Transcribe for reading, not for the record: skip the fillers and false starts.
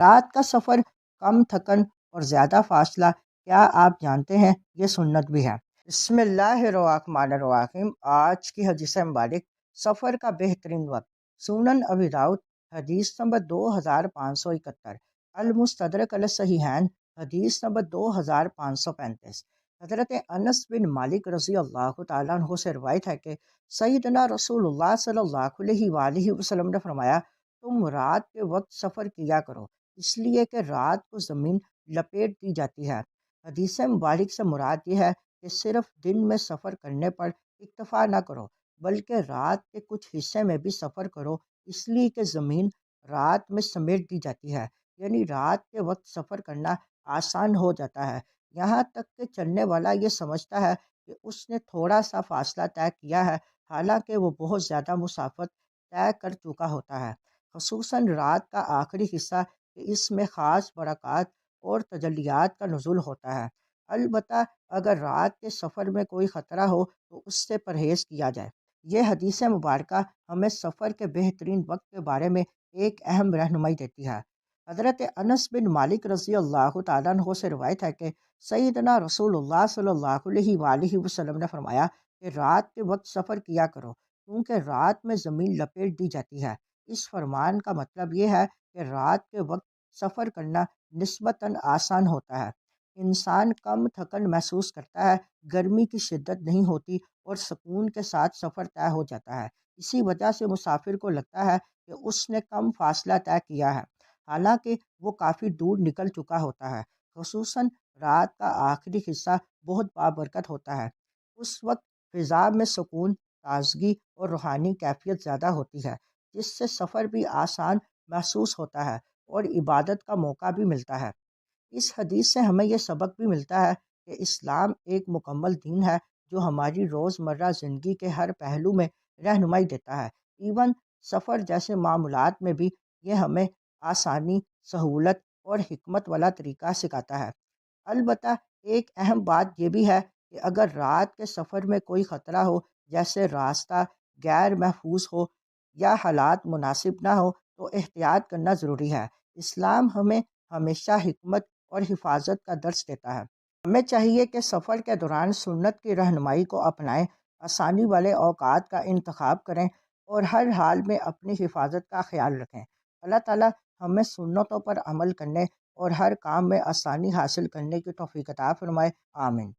رات کا سفر کم تھکن اور زیادہ فاصلہ، کیا آپ جانتے ہیں یہ سنت بھی ہے؟ بسم اللہ الرحمن الرحیم۔ آج کی حدیث مبارک، سفر کا بہترین وقت۔ سنن ابی داؤد حدیث نمبر 2571، المستدرک علی الصحیحین حدیث نمبر 2535۔ حضرت انس بن مالک رضی اللہ تعالیٰ عنہ سے روایت ہے کہ سیدنا رسول اللہ صلی اللہ علیہ وآلہ وسلم نے فرمایا، تم رات کے وقت سفر کیا کرو، اس لیے کہ رات کو زمین لپیٹ دی جاتی ہے۔ حدیث مبارک سے مراد یہ ہے کہ صرف دن میں سفر کرنے پر اکتفا نہ کرو، بلکہ رات کے کچھ حصے میں بھی سفر کرو، اس لیے کہ زمین رات میں سمیٹ دی جاتی ہے، یعنی رات کے وقت سفر کرنا آسان ہو جاتا ہے، یہاں تک کہ چلنے والا یہ سمجھتا ہے کہ اس نے تھوڑا سا فاصلہ طے کیا ہے، حالانکہ وہ بہت زیادہ مسافت طے کر چکا ہوتا ہے۔ خصوصاً رات کا آخری حصہ کہ اس میں خاص برکات اور تجلیات کا نزول ہوتا ہے۔ البتہ اگر رات کے سفر میں کوئی خطرہ ہو تو اس سے پرہیز کیا جائے۔ یہ حدیث مبارکہ ہمیں سفر کے بہترین وقت کے بارے میں ایک اہم رہنمائی دیتی ہے۔ حضرت انس بن مالک رضی اللہ تعالیٰ عنہ سے روایت ہے کہ سیدنا رسول اللہ صلی اللہ علیہ وآلہ وسلم نے فرمایا کہ رات کے وقت سفر کیا کرو، کیونکہ رات میں زمین لپیٹ دی جاتی ہے۔ اس فرمان کا مطلب یہ ہے کہ رات کے وقت سفر کرنا نسبتاً آسان ہوتا ہے، انسان کم تھکن محسوس کرتا ہے، گرمی کی شدت نہیں ہوتی اور سکون کے ساتھ سفر طے ہو جاتا ہے۔ اسی وجہ سے مسافر کو لگتا ہے کہ اس نے کم فاصلہ طے کیا ہے، حالانکہ وہ کافی دور نکل چکا ہوتا ہے۔ خصوصاً رات کا آخری حصہ بہت بابرکت ہوتا ہے، اس وقت فضا میں سکون، تازگی اور روحانی کیفیت زیادہ ہوتی ہے، جس سے سفر بھی آسان محسوس ہوتا ہے اور عبادت کا موقع بھی ملتا ہے۔ اس حدیث سے ہمیں یہ سبق بھی ملتا ہے کہ اسلام ایک مکمل دین ہے جو ہماری روزمرہ زندگی کے ہر پہلو میں رہنمائی دیتا ہے، ایون سفر جیسے معاملات میں بھی یہ ہمیں آسانی، سہولت اور حکمت والا طریقہ سکھاتا ہے۔ البتہ ایک اہم بات یہ بھی ہے کہ اگر رات کے سفر میں کوئی خطرہ ہو، جیسے راستہ غیر محفوظ ہو یا حالات مناسب نہ ہو، تو احتیاط کرنا ضروری ہے۔ اسلام ہمیں ہمیشہ حکمت اور حفاظت کا درس دیتا ہے۔ ہمیں چاہیے کہ سفر کے دوران سنت کی رہنمائی کو اپنائیں، آسانی والے اوقات کا انتخاب کریں اور ہر حال میں اپنی حفاظت کا خیال رکھیں۔ اللہ تعالیٰ ہمیں سنتوں پر عمل کرنے اور ہر کام میں آسانی حاصل کرنے کی توفیق عطا فرمائے، آمین۔